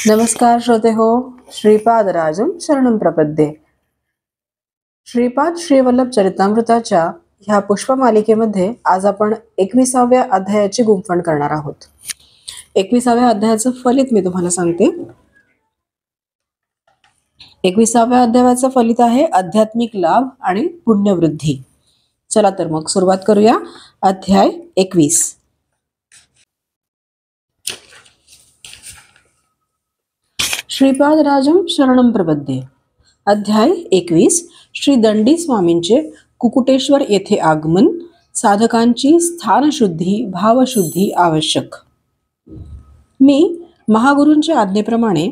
नमस्कार श्रोते हो. श्रीपादराजम शरणं प्रपद्ये. श्रीपाद श्रीवल्लभ चरितामृताच्या ह्या पुष्पमालिकेमध्ये आज आपण 21व्या अध्यायाची गुंफण करणार आहोत. 21व्या अध्यायाचं फलित मी तुम्हाला सांगते. 21व्या अध्यायाचं फलित आहे आध्यात्मिक लाभ आणि पुण्यवृद्धी. चला तर मग सुरुवात करूया. अध्याय 21. श्रीपादराजम शरणं प्रपद्ये. अध्याय 21. श्री दंडी स्वामींचे कुकुटेश्वर येथे आगमन. साधकांची स्थानशुद्धी भावशुद्धी आवश्यक. मी महागुरूंच्या आज्ञेप्रमाणे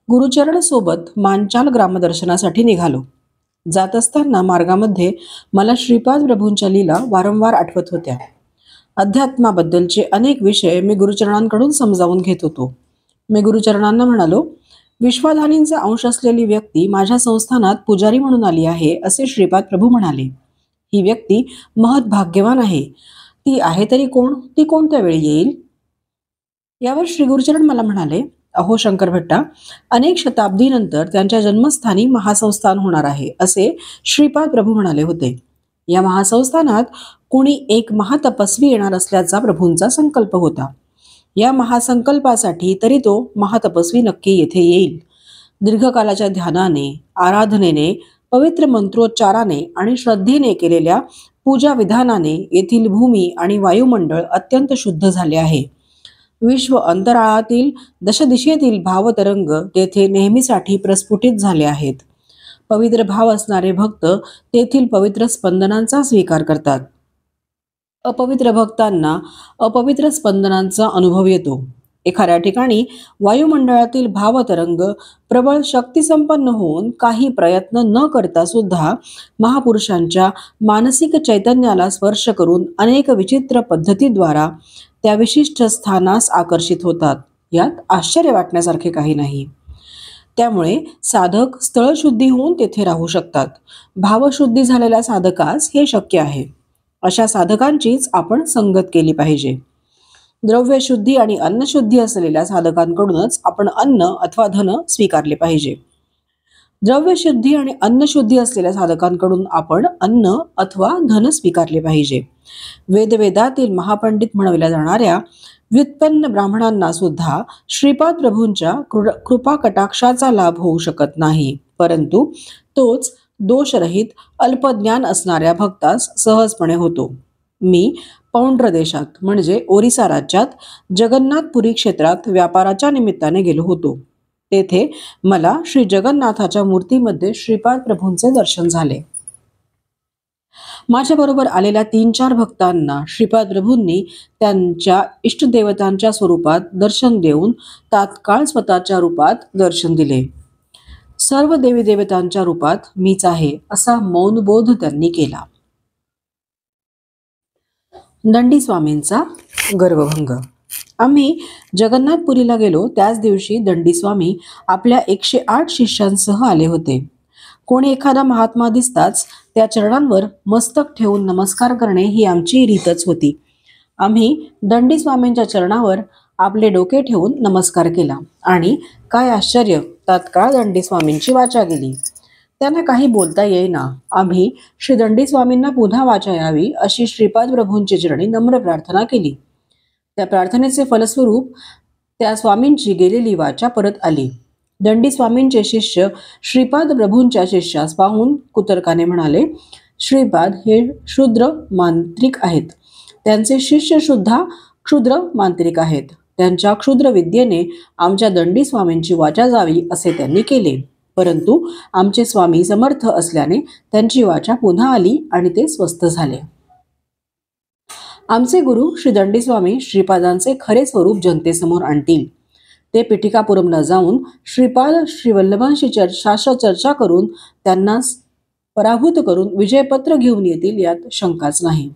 गुरुचरण सोबत मांचाल ग्रामदर्शनासाठी निघालो. जात असताना मार्गामध्ये मला श्रीपाद प्रभूंच्या लीला वारंवार आठवत होत्या. अध्यात्माबद्दलचे अनेक विषय मी गुरुचरणांकडून समजावून घेत होतो. मी गुरुचरणांना म्हणालो, विश्वाधानींचा अंश असलेली व्यक्ती माझ्या संस्थानात पुजारी म्हणून आली आहे असे श्रीपाद प्रभू म्हणाले. ही व्यक्ती महत् भाग्यवान आहे. ती आहे तरी कोण? ती कोणत्या वेळी येईल? यावर श्री गुरुचरण मला म्हणाले, अहो शंकर भट्टा, अनेक शताब्दीनंतर त्यांच्या जन्मस्थानी महासंस्थान होणार आहे असे श्रीपाद प्रभू म्हणाले होते. या महासंस्थानात कोणी एक महातपस्वी येणार असल्याचा प्रभूंचा संकल्प होता. या महासंकल्पासाठी तरी तो महातपस्वी नक्की येथे येईल. दीर्घकालाच्या ध्यानाने, आराधनेने, पवित्र मंत्रोच्चाराने आणि श्रद्धेने केलेल्या पूजा विधानाने येथील भूमी आणि वायुमंडळ अत्यंत शुद्ध झाले आहे. विश्व अंतराळातील दशदिशेतील भावतरंग तेथे नेहमीसाठी प्रस्फुटित झाले आहेत. पवित्र भाव असणारे भक्त तेथील पवित्र स्पंदनांचा स्वीकार करतात. अपवित्र भक्तांना अपवित्र स्पंदनांचा अनुभव येतो. एखाद्या ठिकाणी वायुमंडळातील भावतरंग प्रबळ शक्तिसंपन्न होऊन काही प्रयत्न न करता सुद्धा महापुरुषांच्या मानसिक चैतन्याला स्पर्श करून अनेक विचित्र पद्धतीद्वारा त्या विशिष्ट स्थानास आकर्षित होतात. यात आश्चर्य वाटण्यासारखे काही नाही. त्यामुळे साधक स्थळशुद्धी होऊन तेथे राहू शकतात. भावशुद्धी झालेल्या साधकास हे शक्य आहे. अशा साधकांचीच आपण संगत केली पाहिजे. द्रव्यशुद्धी आणि अन्नशुद्धी असलेल्या साधकांकडूनच आपण अन्न अथवा धन स्वीकारले पाहिजे. द्रव्यशुद्धी आणि अन्नशुद्धी असलेल्या साधकांकडून आपण अन्न अथवा धन स्वीकारले पाहिजे. वेदवेदातील महापंडित म्हणवल्या जाणाऱ्या व्युत्पन्न ब्राह्मणांना सुद्धा श्रीपाद प्रभूंच्या कृपा कटाक्षाचा लाभ होऊ शकत नाही, परंतु तोच दोषरहित अल्पज्ञान असणाऱ्या भक्तास सहजपणे होतो. मी पौंड्र देशात म्हणजे ओरिसा राज्यात जगन्नाथपुरी क्षेत्रात व्यापाराच्या निमित्ताने गेलो होतो. तेथे मला श्री जगन्नाथाच्या मूर्तीमध्ये श्रीपाद प्रभूंचे दर्शन झाले. माझ्याबरोबर आलेल्या 3-4 भक्तांना श्रीपाद प्रभूंनी त्यांच्या इष्टदेवतांच्या स्वरूपात दर्शन देऊन तात्काळ स्वतःच्या रूपात दर्शन दिले. सर्व देवी देवतांच्या रूपात मीच आहे असा मौनबोध त्यांनी केला. दंडी स्वामींचा गर्वभंग. आम्ही जगन्नाथपुरीला गेलो त्याच दिवशी दंडी स्वामी आपल्या 108 शिष्यांसह आले होते. कोणी एखादा महात्मा दिसताच त्या चरणांवर मस्तक ठेवून नमस्कार करणे ही आमची रीतच होती. आम्ही दंडी स्वामींच्या चरणावर आपले डोके ठेवून नमस्कार केला आणि काय आश्चर्य, तात्काळ दंडी स्वामींची वाचा गेली. त्यांना काही बोलता येईना. आम्ही श्री दंडी स्वामींना पुन्हा वाचा यावी अशी श्रीपाद प्रभूंची चरणी नम्र प्रार्थना केली. त्या प्रार्थनेचे फलस्वरूप त्या स्वामींची गेलेली वाचा परत आली. दंडी स्वामींचे शिष्य श्रीपाद प्रभूंच्या शिष्यास पाहून कुतर्काने म्हणाले, श्रीपाद हे शूद्र मांत्रिक आहेत. त्यांचे शिष्य सुद्धा क्षुद्र मांत्रिक आहेत. त्यांच्या क्षुद्र विद्येने आमच्या दंडी स्वामींची वाचा जावी असे त्यांनी केले, परंतु आमचे स्वामी समर्थ असल्याने त्यांची वाचा पुन्हा आली आणि ते स्वस्थ झाले. आमचे गुरु श्री दंडी स्वामी श्रीपादांचे खरे स्वरूप जनतेसमोर आणतील. ते पिठिकापुरमला जाऊन श्रीपाद श्रीवल्लभांशी शास्त्र चर्चा करून त्यांना पराभूत करून विजयपत्र घेऊन येतील, यात शंकाच नाही.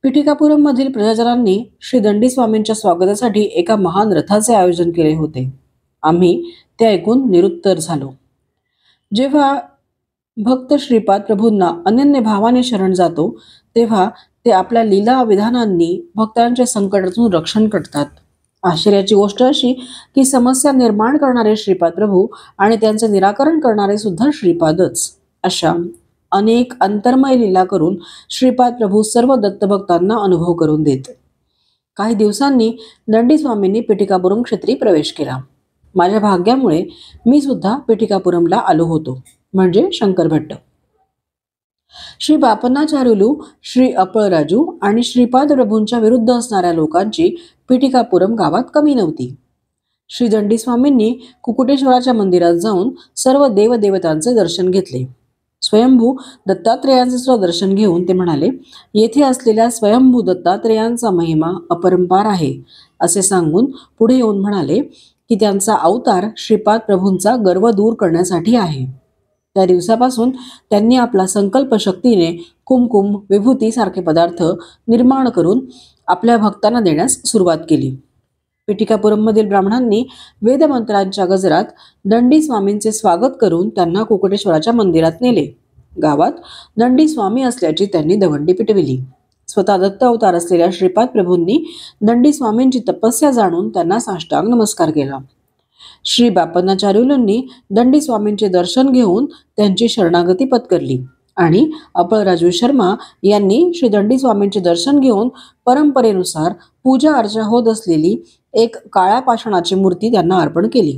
पिठिकापुरम मधील प्रजाजनांनी श्री दंडी स्वामींच्या स्वागतासाठी एका महान रथाचे आयोजन केले होते. आम्ही ते ऐकून निरुत्तर झालो. जेव्हा भक्त श्रीपाद प्रभूंना अनन्य भावाने शरण जातो तेव्हा ते आपल्या लीला विधानांनी भक्तांच्या संकटातून रक्षण करतात. आश्चर्याची गोष्ट अशी की समस्या निर्माण करणारे श्रीपाद प्रभू आणि त्यांचे निराकरण करणारे सुद्धा श्रीपादच. अशा अनेक अंतर्मय लीला करून श्रीपाद प्रभू सर्व दत्तभक्तांना अनुभव करून देत. काही दिवसांनी दंडी स्वामींनी पिटिकापुरम क्षेत्री प्रवेश केला. माझ्या भाग्यामुळे मी सुद्धा पिटिकापुरमला आलो होतो, म्हणजे शंकर भट्ट. श्री बापन्नाचार्युलू, श्री अपळराजू आणि श्रीपाद प्रभूंच्या विरुद्ध असणाऱ्या लोकांची पिटिकापुरम गावात कमी नव्हती. श्री दंडी स्वामींनी कुकुटेश्वराच्या मंदिरात जाऊन सर्व देवदेवतांचे दर्शन घेतले. स्वयंभू दत्तात्रेयांचे सुद्धा दर्शन घेऊन ते म्हणाले, येथे असलेल्या स्वयंभू दत्तात्रेयांचा महिमा अपरंपार आहे असे सांगून पुढे येऊन म्हणाले की त्यांचा अवतार श्रीपाद प्रभूंचा गर्व दूर करण्यासाठी आहे. त्या दिवसापासून त्यांनी आपला संकल्प शक्तीने कुमकुम, विभूती सारखे पदार्थ निर्माण करून आपल्या भक्तांना देण्यास सुरुवात केली. पिटिकापुरममधील ब्राह्मणांनी वेदमंत्रांच्या गजरात दंडी स्वामींचे स्वागत करून त्यांना कुकुटेश्वराच्या मंदिरात नेले. गावात दंडी स्वामी असल्याची त्यांनी दवंडी पिटविली. स्वतः दत्त अवतार असलेल्या श्रीपाद प्रभूंनी दंडी स्वामींची तपस्या जाणून त्यांना साष्टांग नमस्कार केला. श्री बापन्नाचार्युलूंनी दंडी स्वामींचे दर्शन घेऊन त्यांची शरणागती पत्करली आणि अपळराजू शर्मा यांनी श्री दंडी स्वामींचे दर्शन घेऊन परंपरेनुसार पूजा अर्चा होत असलेली एक काळ्या पाषाणाची मूर्ती त्यांना अर्पण केली.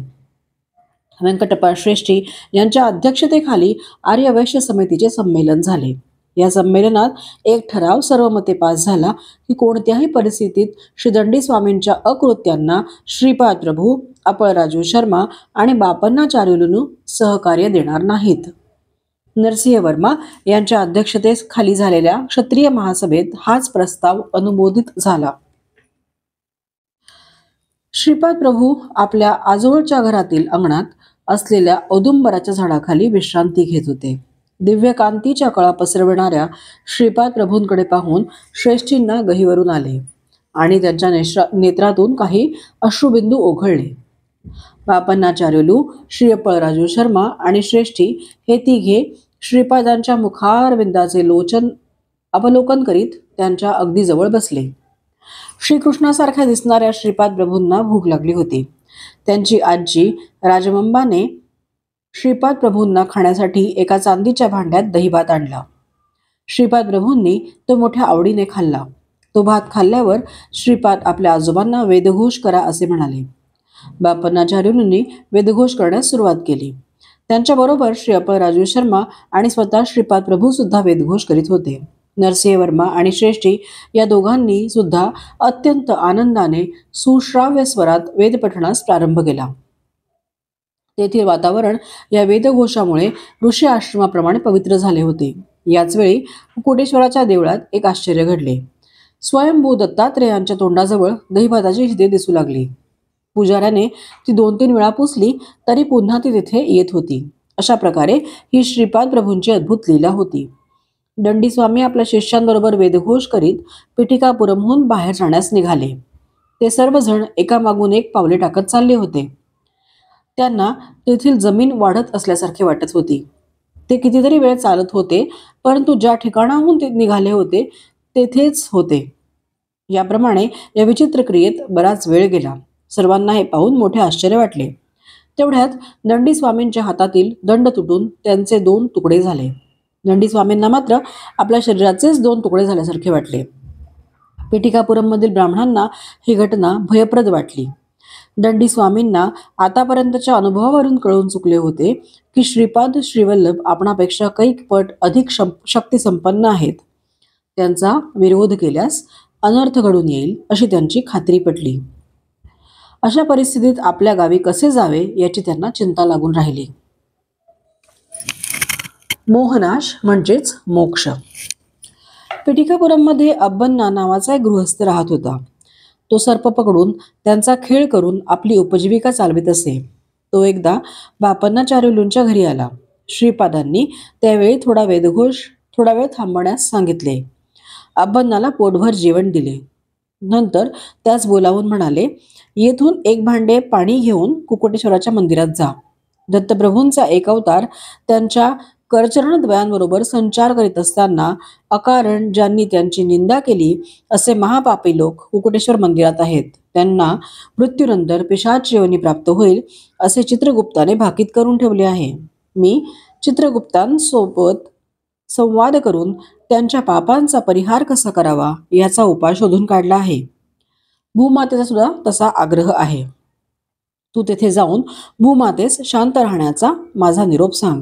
व्यंकटप्पा श्रेष्ठी यांच्या अध्यक्षतेखाली आर्यवैश्य समितीचे संमेलन झाले. या संमेलनात एक ठराव सर्वमते पास झाला की कोणत्याही परिस्थितीत श्री दंडी स्वामींच्या अकृत्यांना श्रीपाद प्रभू, अपळराजू शर्मा आणि बापन्नाचार्युलू सहकार्य देणार नाहीत. नरसिंह वर्मा यांच्या अध्यक्षतेखाली झालेल्या क्षत्रिय महासभेत हाच प्रस्ताव अनुमोदित झाला. श्रीपाद प्रभू आपल्या आजोळच्या घरातील अंगणात असलेल्या औदुंबराच्या झाडाखाली विश्रांती घेत होते. दिव्य कांतीच्या कळा पसरविणाऱ्या श्रीपाद प्रभूंकडे पाहून श्रेष्ठींना गहिवरून आले आणि त्यांच्या नेत्रातून काही अश्रुबिंदू ओघळले. बापन्नाचार्युलू, श्री अपळराजू शर्मा आणि श्रेष्ठी हे तिघे श्रीपादांच्या मुखारविंदाचे अवलोकन करीत त्यांच्या अगदी जवळ बसले. श्रीकृष्णासारख्या दिसणाऱ्या श्रीपाद प्रभूंना भूक लागली होती. त्यांची आजी राजमंबाने श्रीपाद प्रभूंना खाण्यासाठी एका चांदीच्या भांड्यात दहीभात आणला. श्रीपाद प्रभूंनी तो मोठ्या आवडीने खाल्ला. तो भात खाल्ल्यावर श्रीपाद आपल्या आजोबांना वेदघोष करा असे म्हणाले. बापन्नाचार्युलूंनी वेदघोष करण्यास सुरुवात केली. त्यांच्याबरोबर श्री अपळराजू शर्मा आणि स्वतः श्रीपाद प्रभू सुद्धा वेदघोष करीत होते. नरसिंह वर्मा आणि श्रेष्ठी या दोघांनी सुद्धा अत्यंत आनंदाने सुश्राव्य स्वरात वेदपठणास प्रारंभ केला. तेथील वातावरण या वेदघोषामुळे ऋषी आश्रमाप्रमाणे पवित्र झाले होते. याच वेळी कुकुटेश्वराच्या देवळात एक आश्चर्य घडले. स्वयंभू दत्तात्रेयांच्या तोंडाजवळ दहीभाताची शिदे दिसू लागली. पुजाऱ्याने ती 2-3 वेळा पुसली तरी पुन्हा ती तिथे येत होती. अशा प्रकारे ही श्रीपाद प्रभूंची अद्भुत लीला होती. दंडी स्वामी आपल्या शिष्यांबरोबर वेदघोष करीत पिटिकापुरमहून बाहेर जाण्यास निघाले. ते सर्वजण एकामागून एक पावले टाकत चालले होते. त्यांना तेथील जमीन वाढत असल्यासारखे वाटत होती. ते कितीतरी वेळ चालत होते, परंतु ज्या ठिकाणाहून ते निघाले होते तेथेच होते. याप्रमाणे या विचित्र क्रियेत बराच वेळ गेला. सर्वांना हे पाहून मोठे आश्चर्य वाटले. तेवढ्यात दंडी स्वामींच्या हातातील दंड तुटून त्यांचे 2 तुकडे झाले. दंडी स्वामींना मात्र आपल्या शरीराचेच 2 तुकडे झाल्यासारखे वाटले. पिटिकापुरममधील ब्राह्मणांना ही घटना भयप्रद वाटली. दंडी स्वामींना आतापर्यंतच्या अनुभवावरून कळून चुकले होते की श्रीपाद श्रीवल्लभ आपणापेक्षा कैक पट अधिक शक्तिसंपन्न आहेत. त्यांचा विरोध केल्यास अनर्थ घडून येईल अशी त्यांची खात्री पटली. अशा परिस्थितीत आपल्या गावी कसे जावे याची त्यांना चिंता लागून राहिली. मोहनाश म्हणजेच मोक्ष. पिटिकापुरममध्ये अब्बन्ना नावाचा एक गृहस्थ राहत होता. तो सर्प पकडून त्यांचा खेळ करून आपली उपजीविका चालवित असे. तो एकदा बापन्नाचार्युलूंच्या घरी आला. श्रीपादांनी त्यावेळी थोडा वेळ थांबण्यास सांगितले. अब्बन्नाला पोटभर जेवण दिले. नंतर त्यास बोलावून म्हणाले, येथून 1 भांडे पाणी घेऊन कुकुटेश्वराच्या मंदिरात जा. दत्तप्रभूंचा एक अवतार त्यांच्या करचरणद्वयांबरोबर संचार करीत असताना अकारण ज्यांनी त्यांची निंदा केली असे महापापी लोक कुकुटेश्वर मंदिरात आहेत. त्यांना मृत्यूनंतर पिशाच योनी प्राप्त होईल असे चित्रगुप्ताने भाकीत करून ठेवले आहे. मी चित्रगुप्तांसोबत संवाद करून त्यांच्या पापांचा परिहार कसा करावा याचा उपाय शोधून काढला आहे. भूमातेचा सुद्धा तसा आग्रह आहे. तू तेथे जाऊन भूमातेस शांत राहण्याचा माझा निरोप सांग.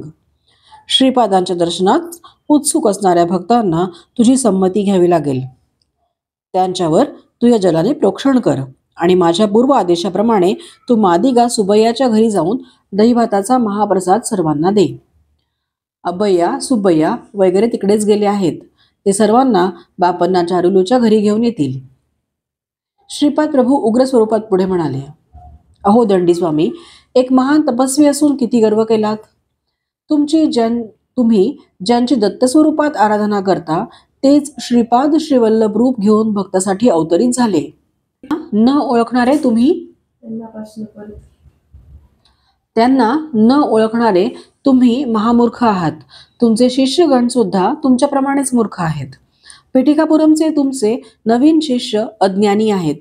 श्रीपादांच्या दर्शनात उत्सुक असणाऱ्या भक्तांना तुझी संमती घ्यावी लागेल. त्यांच्यावर तू या जलाने प्रोक्षण कर आणि माझ्या पूर्व आदेशाप्रमाणे तू मादिगा सुबैयाच्या घरी जाऊन दहीभाताचा महाप्रसाद सर्वांना दे. अबैया सुबैया वगैरे तिकडेच गेले आहेत. ते सर्वांना बापन्ना चारुलूच्या घरी घेऊन येतील. श्रीपाद प्रभू उग्र स्वरूपात पुढे म्हणाले, अहो दंडी स्वामी, एक महान तपस्वी असून किती गर्व केलात. तुम्ही ज्यांची दत्त स्वरूपात आराधना करता तेच श्रीपाद श्रीवल्लभ रूप घेऊन भक्तासाठी अवतरित झाले. न ओळखणारे तुम्ही महामूर्ख आहात. तुमचे शिष्यगण सुद्धा तुमच्याप्रमाणेच मूर्ख आहेत. पेटिकापुरमचे तुमचे नवीन शिष्य अज्ञानी आहेत.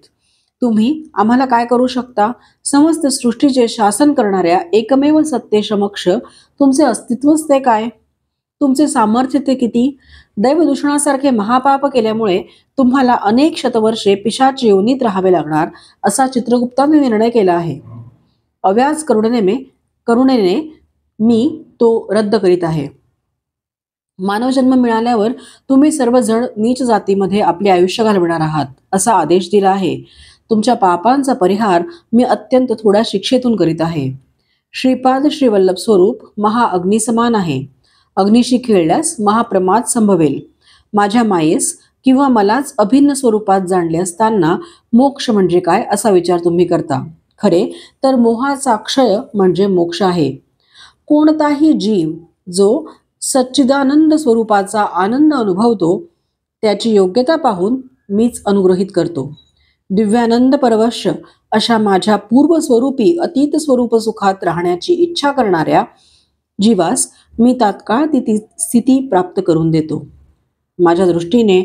तुम्ही आम्हाला काय करू शकता? समस्त सृष्टीचे शासन करणाऱ्या एकमेव सत्तेसमक्ष तुमचे अस्तित्वच ते काय? तुमचे सामर्थ्य ते किती? दैवदूषणासारखे महापाप केल्यामुळे तुम्हाला अनेक शतवर्षे पिशाच योनीत राहावे लागणार असा चित्रगुप्ताने निर्णय केला आहे. अव्याज करुणेने मी तो रद्द करीत आहे. मानवजन्म मिळाल्यावर तुम्ही सर्वजण नीच जातीमध्ये आपले आयुष्य घालविणार आहात असा आदेश दिला आहे. तुमच्या पापांचा परिहार मी अत्यंत थोड्या शिक्षेतून करीत आहे. श्रीपाद श्रीवल्लभ स्वरूप महाअग्निसमान आहे. अग्निशी खेळल्यास महाप्रमाद संभवेल. माझ्या मायेस किंवा मलाच अभिन्न स्वरूपात जाणले असताना मोक्ष म्हणजे काय असा विचार तुम्ही करता. खरे तर मोहाचा क्षय म्हणजे मोक्ष आहे. कोणताही जीव जो सच्चिदानंद स्वरूपाचा आनंद अनुभवतो त्याची योग्यता पाहून मीच अनुग्रहित करतो. दिव्यानंद परवश्य अशा माझ्या पूर्वस्वरूपी अतीत स्वरूप सुखात राहण्याची इच्छा करणाऱ्या जीवास मी तात्काळ ती स्थिती प्राप्त करून देतो. माझ्या दृष्टीने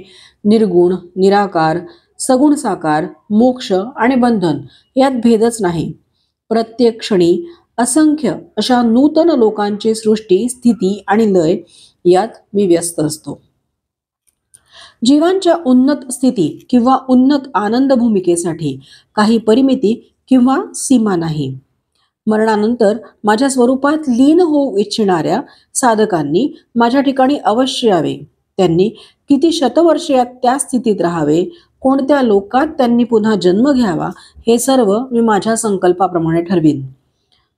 निर्गुण, निराकार, सगुण साकार, मोक्ष आणि बंधन यात भेदच नाही. प्रत्येक क्षणी असंख्य अशा नूतन लोकांची सृष्टी, स्थिती आणि लय यात मी व्यस्त असतो. जीवांच्या उन्नत स्थिती किंवा उन्नत आनंद भूमिकेसाठी काही परिमिती किंवा सीमा नाही. मरणानंतर माझ्या स्वरूपात लीन होऊ इच्छिणाऱ्या साधकांनी माझ्या ठिकाणी अवश्य यावे. त्यांनी किती शतवर्षे त्या स्थितीत राहावे, कोणत्या लोकात त्यांनी पुन्हा जन्म घ्यावा हे सर्व मी माझ्या संकल्पाप्रमाणे ठरवीन.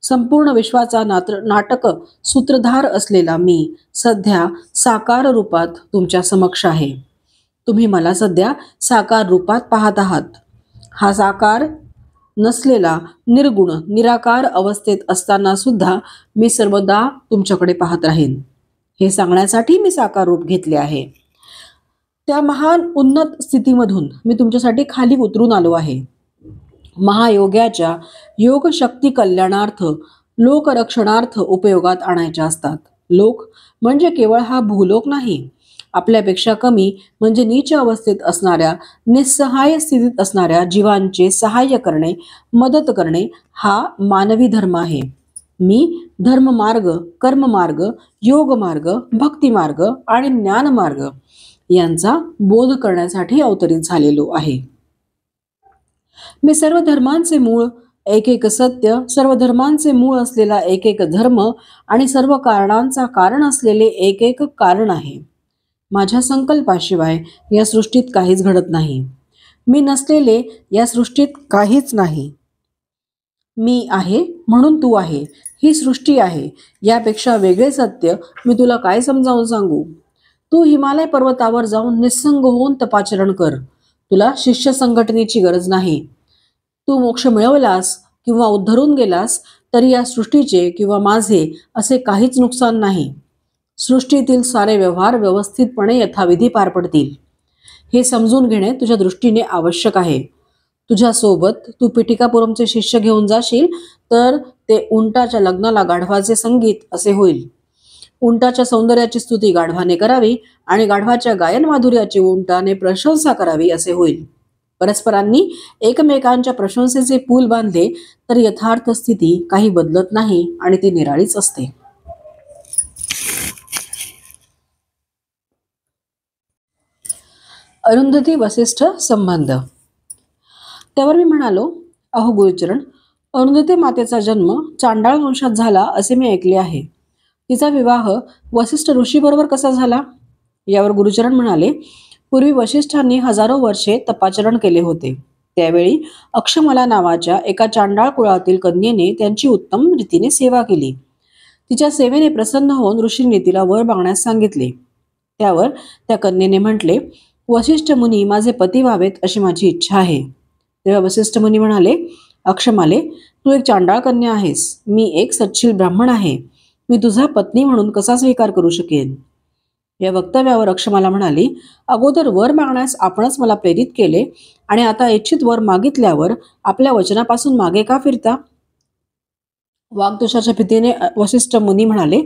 संपूर्ण विश्वाचा नाटक सूत्रधार असलेला मी सध्या साकार रूपात तुमच्या समक्ष आहे. तुम्ही मला सध्या साकार रूपात पाहत आहात. हा साकार नसलेला निर्गुण निराकार अवस्थेत असताना सुद्धा मी सर्वदा तुमच्याकडे पाहत राहीन. हे सांगण्यासाठी मी साकार रूप घेतले आहे. त्या महान उन्नत स्थितीमधून मी तुमच्यासाठी खाली उतरून आलो आहे. महायोग्याच्या योग शक्ती कल्याणार्थ लोकरक्षणार्थ उपयोगात आणायच्या असतात. लोक म्हणजे केवळ हा भूलोक नाही. आपल्यापेक्षा कमी म्हणजे नीच अवस्थेत असणाऱ्या, निस्सहाय्य स्थितीत असणाऱ्या जीवांचे सहाय्य करणे, मदत करणे हा मानवी धर्म आहे. मी धर्ममार्ग, कर्ममार्ग, योगमार्ग, भक्तिमार्ग आणि ज्ञानमार्ग यांचा बोध करण्यासाठी अवतरित झालेलो आहे. मी सर्व धर्मांचे मूळ, एक एक सत्य, सर्व धर्मांचे मूळ असलेला एक एक धर्म आणि सर्व कारणांचा कारण असलेले एक एक कारण आहे. माझ्या संकल्पाशिवाय या सृष्टीत काहीच घडत नाही. मी नसलेले या सृष्टीत काहीच नाही. मी आहे म्हणून तू आहे. ही सृष्टी आहे. यापेक्षा वेगळे सत्य मी तुला काय समजावून सांगू? तू हिमालय पर्वतावर जाऊन निस्संग होऊन तपाचरण कर. तुला शिष्य संघटनेची गरज नाही. तू मोक्ष मिळवलास किंवा उद्धरून गेलास तरी या सृष्टीचे किंवा माझे असे काहीच नुकसान नाही. सृष्टीतील सारे व्यवहार व्यवस्थितपणे यथाविधी पार पडतील. हे समजून घेणे तुझ्या दृष्टीने आवश्यक आहे. तुझ्यासोबत तू पिटिकापुरमचे शिष्य घेऊन जाशील तर ते उंटाच्या लग्नाला गाढवाचे संगीत असे होईल. उंटाच्या सौंदर्याची स्तुती गाढवाने करावी आणि गाढवाच्या गायन माधुर्याची उंटाने प्रशंसा करावी असे होईल. परस्परांनी एकमेकांच्या प्रशंसेचे पूल बांधले तर यथार्थ स्थिती काही बदलत नाही आणि ती निराळीच असते. अरुंधती वसिष्ठ संबंध. त्यावर मी म्हणालो, अहो गुरुचरण, अरुंधती मातेचा जन्म चांडाळ वंशात झाला असे मी ऐकले आहे. तिचा विवाह वसिष्ठ ऋषीबरोबर कसा झाला? यावर गुरुचरण म्हणाले, पूर्वी वसिष्ठांनी हजारो वर्षे तपाचरण केले होते. त्यावेळी अक्षमला नावाच्या एका चांडाळ कुळातील कन्येने त्यांची उत्तम रीतीने सेवा केली. तिच्या सेवेने प्रसन्न होऊन ऋषींनी तिला वर मागण्यास सांगितले. त्यावर त्या कन्येने म्हटले, वसिष्ठ मुनी, माझे पती व्हावेत अशी माझी इच्छा आहे. तेव्हा वसिष्ठ मुनी म्हणाले, अक्षमाले, तू एक चांडाळ कन्या आहेस. मी एक सच्छील ब्राह्मण आहे. मी तुझा पत्नी म्हणून कसा स्वीकार करू शकेन? या वक्तव्यावर अक्षमाला म्हणाली, अगोदर वर मागण्यास आपणच मला प्रेरित केले आणि आता इच्छित वर मागितल्यावर आपल्या वचनापासून मागे का फिरता? वागदोषाच्या भीतीने वसिष्ठ मुनी म्हणाले,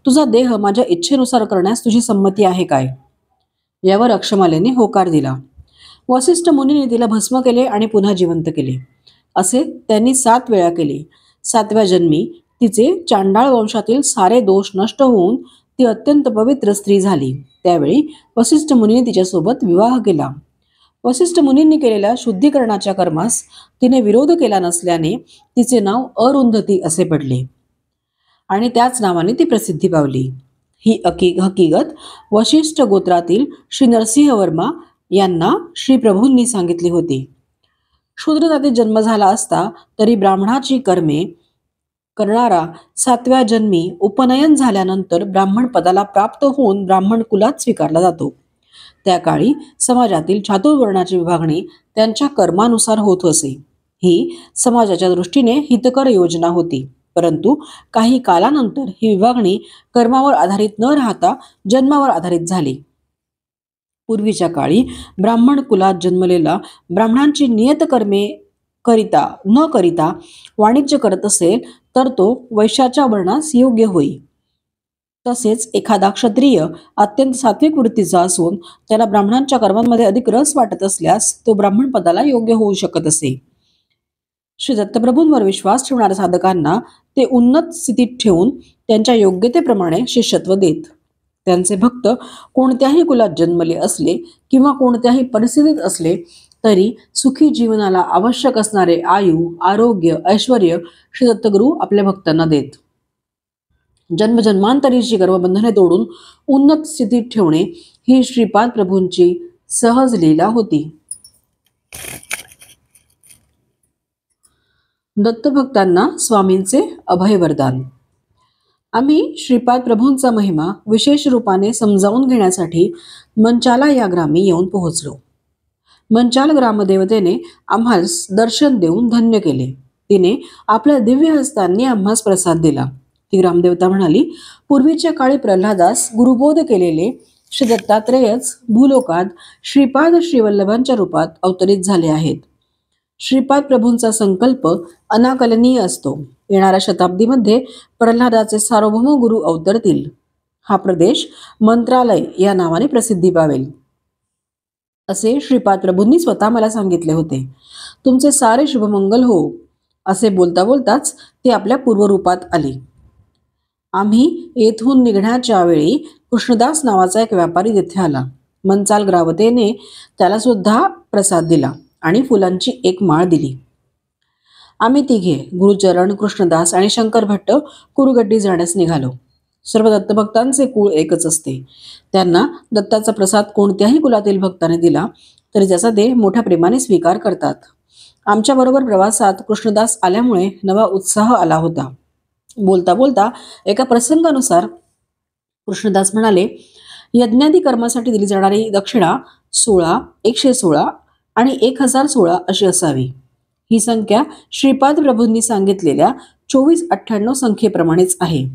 तुझा देह माझ्या इच्छेनुसार करण्यास तुझी संमती आहे काय? यावर अक्षमालेने होकार दिला. वसिष्ठ मुनीने तिला भस्म केले आणि पुन्हा जिवंत केले. असे त्यांनी 7 वेळा केले. 7व्या जन्मी तिचे चांडाळ वंशातील सारे दोष नष्ट होऊन ती अत्यंत पवित्र स्त्री झाली. त्यावेळी वसिष्ठ मुनीने तिच्यासोबत विवाह केला. वसिष्ठ मुनींनी केलेल्या शुद्धीकरणाच्या कर्मास तिने विरोध केला नसल्याने तिचे नाव अरुंधती असे पडले आणि त्याच नावाने ती प्रसिद्धी पावली. ही हकीकत वशिष्ठ गोत्रातील श्री नरसिंह वर्मा यांना श्री प्रभूंनी सांगितली होती. शूद्र जातीत जन्म झाला असता तरी ब्राह्मणाची कर्मे करणारा 7व्या जन्मी उपनयन झाल्यानंतर ब्राह्मण पदाला प्राप्त होऊन ब्राह्मण कुलात स्वीकारला जातो. त्या काळी समाजातील चातुर्वर्णाची विभागणी त्यांच्या कर्मानुसार होत असे. ही समाजाच्या दृष्टीने हितकर योजना होती. परंतु काही कालानंतर ही विभागणी कर्मावर आधारित न राहता जन्मावर आधारित झाली. पूर्वीच्या काळी ब्राह्मण कुलात जन्मलेला ब्राह्मणांची नियत कर्मे न करिता वाणिज्य करत असेल तर तो वैश्याच्या वर्णास योग्य होई. तसेच एखादा क्षत्रिय अत्यंत सात्विक वृत्तीचा असून त्याला ब्राह्मणांच्या कर्मांमध्ये अधिक रस वाटत असल्यास तो ब्राह्मण पदाला योग्य होऊ शकत असे. श्री दत्तप्रभूंवर विश्वास ठेवणाऱ्या साधकांना ते उन्नत स्थितीत ठेवून त्यांच्या योग्यतेप्रमाणे शिष्यत्व देत. त्यांचे भक्त कोणत्याही कुलात जन्मले असले किंवा कोणत्याही परिस्थितीत असले तरी सुखी जीवनाला आवश्यक असणारे आयु, आरोग्य, ऐश्वर्य श्री दत्तगुरू आपल्या भक्तांना देत. जन्मजन्मांतरीची कर्मबंधने तोडून उन्नत स्थितीत ठेवणे ही श्रीपाद प्रभूंची सहज लीला होती. दत्तभक्तांना स्वामींचे अभय वरदान. आम्ही श्रीपाद प्रभूंचा महिमा विशेष रूपाने समजावून घेण्यासाठी मंचाला या ग्रामी येऊन पोहोचलो. मंचाल ग्रामदेवतेने आम्हास दर्शन देऊन धन्य केले. तिने आपल्या दिव्य हस्तांनी आम्हास प्रसाद दिला. ती ग्रामदेवता म्हणाली, पूर्वीच्या काळी प्रल्हादास गुरुबोध केलेले श्री दत्तात्रेयच भूलोकात श्रीपाद श्रीवल्लभांच्या रूपात अवतरित झाले आहेत. श्रीपाद प्रभूंचा संकल्प अनाकलनीय असतो. येणाऱ्या शताब्दीमध्ये प्रल्हादाचे सार्वभौम गुरु अवतरतील. हा प्रदेश मंत्रालय या नावाने प्रसिद्धी पावेल असे श्रीपाद प्रभूंनी स्वतः मला सांगितले होते. तुमचे सारे शुभमंगल हो असे बोलता बोलताच ते आपल्या पूर्वरूपात आले. आम्ही येथून निघण्याच्या वेळी कृष्णदास नावाचा एक व्यापारी तिथे आला. मंचाल ग्रावतेने त्याला सुद्धा प्रसाद दिला आणि फुलांची एक माळ दिली. आम्ही तिघे गुरुचरण, कृष्णदास आणि शंकर भट्ट कुरुगड्डी जाण्यास निघालो. सर्व दत्तभक्तांचे कुळ एकच असते. त्यांना दत्ताचा प्रसाद कोणत्याही कुलातील भक्ताने दिला तरी त्याचा ते मोठ्या प्रेमाने स्वीकार करतात. आमच्याबरोबर प्रवासात कृष्णदास आल्यामुळे नवा उत्साह आला होता. बोलता बोलता एका प्रसंगानुसार कृष्णदास म्हणाले, यज्ञादी कर्मासाठी दिली जाणारी दक्षिणा 16, 116 आणि 1016 अशी असावी. ही संख्या श्रीपाद प्रभूंनी सांगितलेल्या 2498 संख्येप्रमाणेच आहे.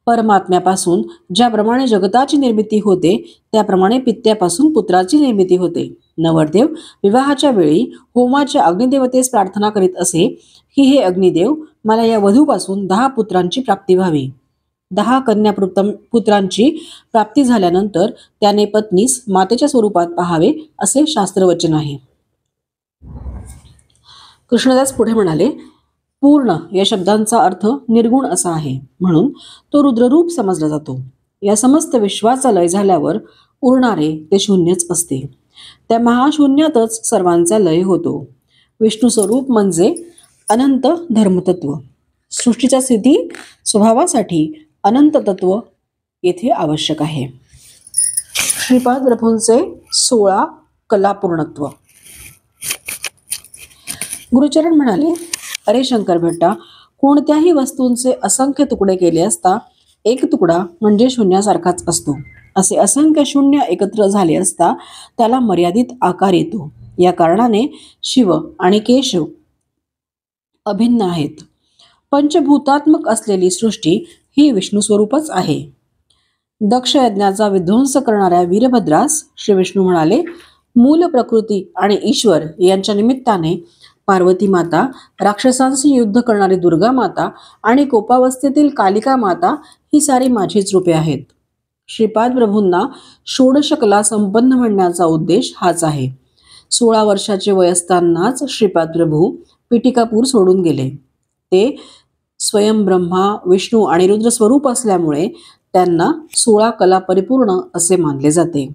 परमात्म्यापासून ज्याप्रमाणे जगताची निर्मिती होते त्याप्रमाणे पित्यापासून पुत्राची निर्मिती होते. नवरदेव विवाहाच्या वेळी होमाच्या अग्निदेवतेस प्रार्थना करीत असे की हे अग्निदेव, मला या वधूपासून 10 पुत्रांची प्राप्ती व्हावी. 10 कन्या पुत्रांची प्राप्ती झाल्यानंतर त्याने पत्नीस मातेच्या स्वरूपात पाहावे असे शास्त्रवचन आहे. कृष्णदास पुढे म्हणाले, पूर्ण या शब्दांचा अर्थ निर्गुण असा आहे, म्हणून तो रुद्ररूप समजला जातो. या समस्त विश्वाचा लय झाल्यावर उरणारे ते शून्यच असते. त्या महाशून्यातच सर्वांचा लय होतो. विष्णू स्वरूप म्हणजे अनंत धर्मतत्व. सृष्टीच्या स्थिती स्वभावासाठी अनंत तत्व येथे आवश्यक आहे. श्रीपाद प्रभूंचे 16 कलापूर्णत्व. गुरुचरण म्हणाले, अरे शंकर भट्टा, कोणत्याही वस्तूंचे असंख्य तुकडे केले असता एक तुकडा म्हणजे शून्यासारखाच असतो. असे असंख्य शून्य एकत्र झाले असता त्याला मर्यादित आकार येतो. या कारणाने शिव आणि केशव अभिन्न आहेत. पंचभूतात्मक असलेली सृष्टी ही विष्णू स्वरूपच आहे. दक्ष यज्ञाचा विध्वंस करणाऱ्या वीरभद्रास श्री विष्णू म्हणाले, मूल प्रकृती आणि ईश्वर यांच्या निमित्ताने पार्वती माता, राक्षसांशी युद्ध करणारी दुर्गा माता आणि कोपावस्थेतील कालिका माता ही सारी माझीच रूपे आहेत. श्रीपाद प्रभूंना षोडश कला संपन्न म्हणण्याचा उद्देश हाच आहे. 16 वर्षाचे वय असतानाच श्रीपाद प्रभू पिटिकापूर सोडून गेले. ते स्वयं ब्रह्मा, विष्णू आणि रुद्र स्वरूप असल्यामुळे त्यांना 16 कला परिपूर्ण असे मानले जाते.